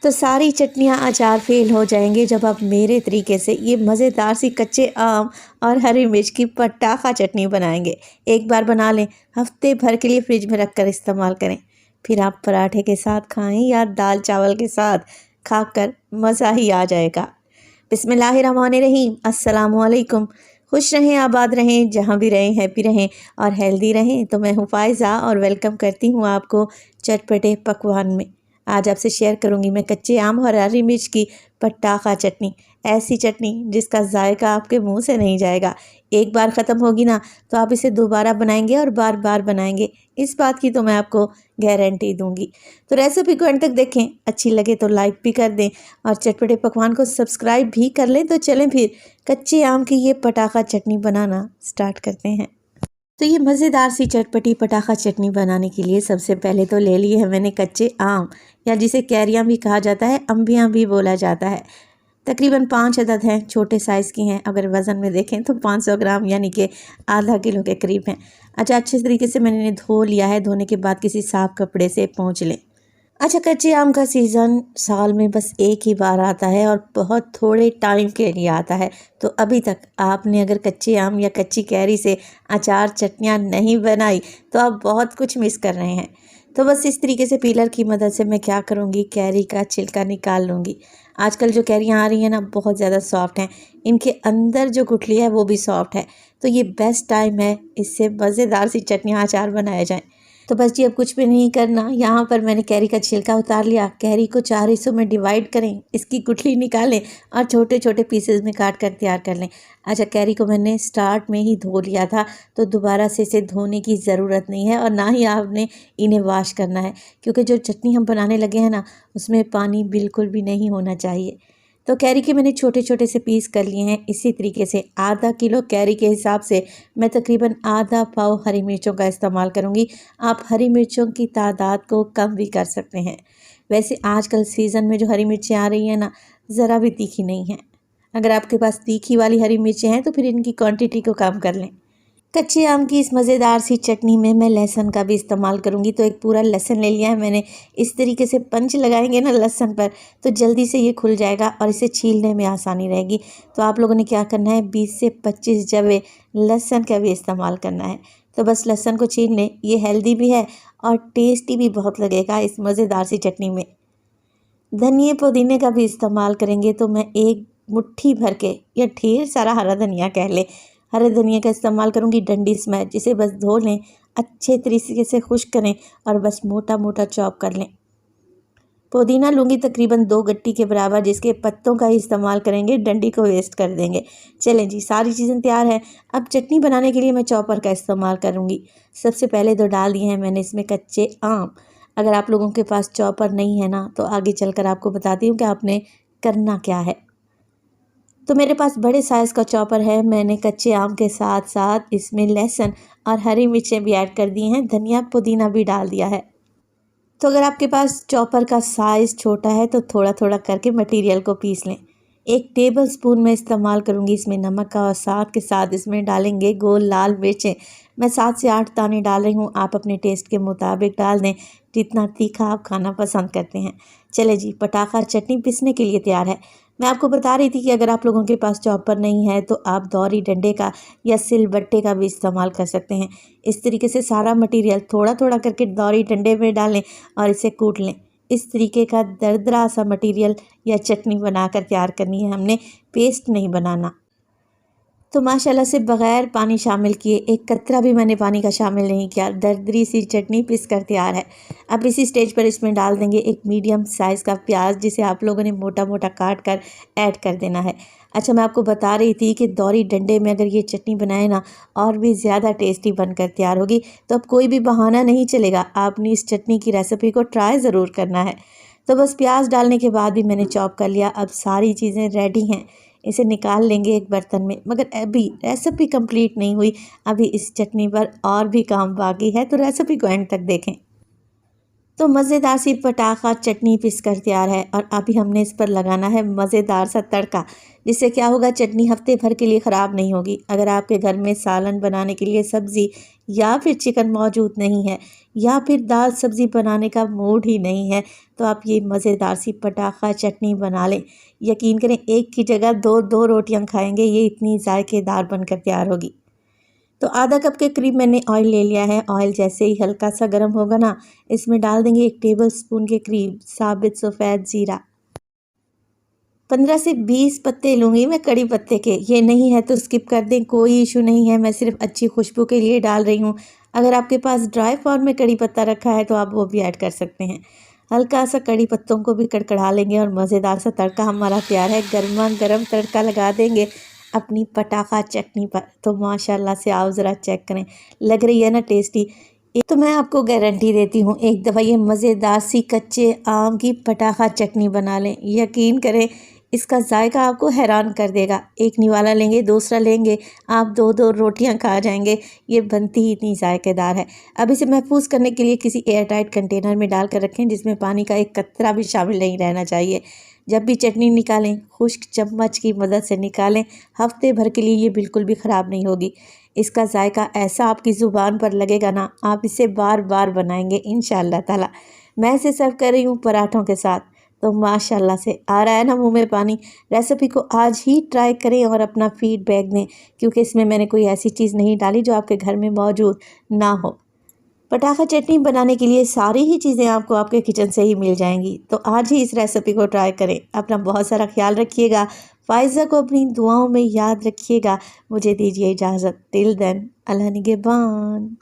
तो सारी चटनियाँ अचार फेल हो जाएंगे जब आप मेरे तरीके से ये मज़ेदार सी कच्चे आम और हरी मिर्च की पटाखा चटनी बनाएंगे। एक बार बना लें, हफ्ते भर के लिए फ्रिज में रख कर इस्तेमाल करें। फिर आप पराठे के साथ खाएं या दाल चावल के साथ खाकर मज़ा ही आ जाएगा। बिस्मिल्लाहिर्रहमानिर्रहीम, अस्सलाम वालेकुम। खुश रहें, आबाद रहें, जहाँ भी रहें हैप्पी रहें और हेल्दी रहें। तो मैं हूँ फ़ायज़ा और वेलकम करती हूँ आपको चटपटे पकवान में। आज आपसे शेयर करूंगी मैं कच्चे आम और हरी मिर्च की पटाखा चटनी। ऐसी चटनी जिसका जायका आपके मुंह से नहीं जाएगा। एक बार ख़त्म होगी ना तो आप इसे दोबारा बनाएंगे और बार बार बनाएंगे, इस बात की तो मैं आपको गारंटी दूंगी। तो रेसिपी को अंत तक देखें, अच्छी लगे तो लाइक भी कर दें और चटपटे पकवान को सब्सक्राइब भी कर लें। तो चलें फिर कच्चे आम की ये पटाखा चटनी बनाना स्टार्ट करते हैं। तो ये मज़ेदार सी चटपटी पटाखा चटनी बनाने के लिए सबसे पहले तो ले लिए हैं मैंने कच्चे आम, या जिसे कैरियाँ भी कहा जाता है, अम्बियाँ भी बोला जाता है। तकरीबन 5 अदद हैं, छोटे साइज़ की हैं। अगर वज़न में देखें तो 500 ग्राम यानी कि आधा किलो के करीब हैं। अच्छा, अच्छे तरीके से मैंने इन्हें धो लिया है। धोने के बाद किसी साफ़ कपड़े से पोंछ लें। अच्छा, कच्चे आम का सीज़न साल में बस एक ही बार आता है और बहुत थोड़े टाइम के लिए आता है। तो अभी तक आपने अगर कच्चे आम या कच्ची कैरी से अचार चटनियाँ नहीं बनाई तो आप बहुत कुछ मिस कर रहे हैं। तो बस इस तरीके से पीलर की मदद से मैं क्या करूँगी, कैरी का छिलका निकाल लूँगी। आजकल जो कैरियाँ आ रही हैं ना, बहुत ज़्यादा सॉफ्ट हैं। इनके अंदर जो गुठली है वो भी सॉफ्ट है। तो ये बेस्ट टाइम है, इससे मज़ेदार सी चटनियाँ अचार बनाए जाएँ। तो बस जी अब कुछ भी नहीं करना। यहाँ पर मैंने कैरी का छिलका उतार लिया। कैरी को 4 हिस्सों में डिवाइड करें, इसकी गुठली निकालें और छोटे छोटे पीसेस में काट कर तैयार कर लें। अच्छा, कैरी को मैंने स्टार्ट में ही धो लिया था, तो दोबारा से इसे धोने की ज़रूरत नहीं है और ना ही आपने इन्हें वॉश करना है, क्योंकि जो चटनी हम बनाने लगे हैं ना, उसमें पानी बिल्कुल भी नहीं होना चाहिए। तो कैरी के मैंने छोटे छोटे से पीस कर लिए हैं। इसी तरीके से आधा किलो कैरी के हिसाब से मैं तकरीबन आधा पाव हरी मिर्चों का इस्तेमाल करूँगी। आप हरी मिर्चों की तादाद को कम भी कर सकते हैं। वैसे आजकल सीज़न में जो हरी मिर्चें आ रही हैं ना, ज़रा भी तीखी नहीं हैं। अगर आपके पास तीखी वाली हरी मिर्चें हैं तो फिर इनकी क्वांटिटी को कम कर लें। कच्चे आम की इस मज़ेदार सी चटनी में मैं लहसुन का भी इस्तेमाल करूँगी। तो एक पूरा लहसुन ले लिया है मैंने। इस तरीके से पंच लगाएंगे ना लहसुन पर तो जल्दी से ये खुल जाएगा और इसे छीलने में आसानी रहेगी। तो आप लोगों ने क्या करना है, 20 से 25 जवे लहसुन का भी इस्तेमाल करना है। तो बस लहसुन को छील लें। ये हेल्दी भी है और टेस्टी भी बहुत लगेगा इस मज़ेदार सी चटनी में। धनिए पुदीने का भी इस्तेमाल करेंगे तो मैं एक मुट्ठी भर के या ढेर सारा हरा धनिया कह ले, हरे धनिया का इस्तेमाल करूँगी डंडी समेत, जिसे बस धो लें, अच्छे तरीके से खुश्क करें और बस मोटा मोटा चॉप कर लें। पुदीना लूँगी तकरीबन 2 गट्टी के बराबर, जिसके पत्तों का ही इस्तेमाल करेंगे, डंडी को वेस्ट कर देंगे। चलें जी, सारी चीज़ें तैयार हैं। अब चटनी बनाने के लिए मैं चॉपर का इस्तेमाल करूँगी। सबसे पहले तो डाल दिए हैं मैंने इसमें कच्चे आम। अगर आप लोगों के पास चॉपर नहीं है ना, तो आगे चलकर आपको बताती हूँ कि आपने करना क्या है। तो मेरे पास बड़े साइज़ का चॉपर है। मैंने कच्चे आम के साथ साथ इसमें लहसुन और हरी मिर्चें भी ऐड कर दी हैं, धनिया पुदीना भी डाल दिया है। तो अगर आपके पास चॉपर का साइज़ छोटा है तो थोड़ा थोड़ा करके मटेरियल को पीस लें। 1 टेबल स्पून में इस्तेमाल करूँगी इसमें नमक का और साथ के साथ इसमें डालेंगे गोल लाल मिर्चें। मैं 7 से 8 दाने डाल रही हूँ, आप अपने टेस्ट के मुताबिक डाल दें, जितना तीखा आप खाना पसंद करते हैं। चले जी, पटाखा चटनी पीसने के लिए तैयार है। मैं आपको बता रही थी कि अगर आप लोगों के पास चॉपर नहीं है तो आप दौरी डंडे का या सिलबट्टे का भी इस्तेमाल कर सकते हैं। इस तरीके से सारा मटेरियल थोड़ा थोड़ा करके दौरी डंडे में डालें और इसे कूट लें। इस तरीके का दरदरा सा मटेरियल या चटनी बनाकर तैयार करनी है हमने, पेस्ट नहीं बनाना। तो माशाल्लाह से बग़ैर पानी शामिल किए, एक कतरा भी मैंने पानी का शामिल नहीं किया, दरदरी सी चटनी पिस कर तैयार है। अब इसी स्टेज पर इसमें डाल देंगे एक मीडियम साइज़ का प्याज, जिसे आप लोगों ने मोटा मोटा काट कर ऐड कर देना है। अच्छा, मैं आपको बता रही थी कि दौरी डंडे में अगर ये चटनी बनाए ना, और भी ज़्यादा टेस्टी बनकर तैयार होगी। तो अब कोई भी बहाना नहीं चलेगा, आपने इस चटनी की रेसिपी को ट्राई ज़रूर करना है। तो बस प्याज डालने के बाद भी मैंने चॉप कर लिया। अब सारी चीज़ें रेडी हैं, इसे निकाल लेंगे एक बर्तन में। मगर अभी रेसिपी कंप्लीट नहीं हुई, अभी इस चटनी पर और भी काम बाकी है, तो रेसिपी को एंड तक देखें। तो मज़ेदार सी पटाखा चटनी पिस कर तैयार है और अभी हमने इस पर लगाना है मज़ेदार सा तड़का, जिससे क्या होगा, चटनी हफ्ते भर के लिए ख़राब नहीं होगी। अगर आपके घर में सालन बनाने के लिए सब्ज़ी या फिर चिकन मौजूद नहीं है या फिर दाल सब्ज़ी बनाने का मूड ही नहीं है, तो आप ये मज़ेदार सी पटाखा चटनी बना लें। यकीन करें, एक की जगह दो दो रोटियां खाएंगे, ये इतनी जायकेदार बनकर तैयार होगी। तो आधा कप के करीब मैंने ऑयल ले लिया है। ऑयल जैसे ही हल्का सा गर्म होगा ना, इसमें डाल देंगे 1 टेबलस्पून के करीब साबित सफ़ेद ज़ीरा। 15 से 20 पत्ते लूँगी मैं कड़ी पत्ते के, ये नहीं है तो स्किप कर दें, कोई इशू नहीं है। मैं सिर्फ अच्छी खुशबू के लिए डाल रही हूँ। अगर आपके पास ड्राई फॉर्म में कड़ी पत्ता रखा है तो आप वो भी ऐड कर सकते हैं। हल्का सा कड़ी पत्तों को भी कड़कड़ा लेंगे और मज़ेदार सा तड़का हमारा तैयार है। गर्मा गर्म तड़का लगा देंगे अपनी पटाखा चटनी पर। तो माशाल्लाह से आओ ज़रा चेक करें, लग रही है ना टेस्टी। एक तो मैं आपको गारंटी देती हूँ, एक दफ़ा ये मज़ेदार सी कच्चे आम की पटाखा चटनी बना लें, यकीन करें इसका जायका आपको हैरान कर देगा। एक निवाला लेंगे, दूसरा लेंगे, आप दो दो रोटियां खा जाएंगे। ये बनती ही इतनी जायकेदार है। अब इसे महफूज करने के लिए किसी एयर टाइट कंटेनर में डाल कर रखें, जिसमें पानी का एक कतरा भी शामिल नहीं रहना चाहिए। जब भी चटनी निकालें, खुश्क चम्मच की मदद से निकालें। हफ्ते भर के लिए ये बिल्कुल भी ख़राब नहीं होगी। इसका जायका ऐसा आपकी ज़ुबान पर लगेगा ना, आप इसे बार बार बनाएंगे इंशाअल्लाह ताला। मैं इसे सर्व कर रही हूँ पराठों के साथ, तो माशाल्लाह से आ रहा है ना मुंह में पानी। रेसिपी को आज ही ट्राई करें और अपना फीडबैक दें, क्योंकि इसमें मैंने कोई ऐसी चीज़ नहीं डाली जो आपके घर में मौजूद ना हो। पटाखा चटनी बनाने के लिए सारी ही चीज़ें आपको आपके किचन से ही मिल जाएंगी। तो आज ही इस रेसिपी को ट्राई करें। अपना बहुत सारा ख्याल रखिएगा। फ़ाइज़ा को अपनी दुआओं में याद रखिएगा। मुझे दीजिए इजाज़त। टिल देन, अल्लाह निगहबान।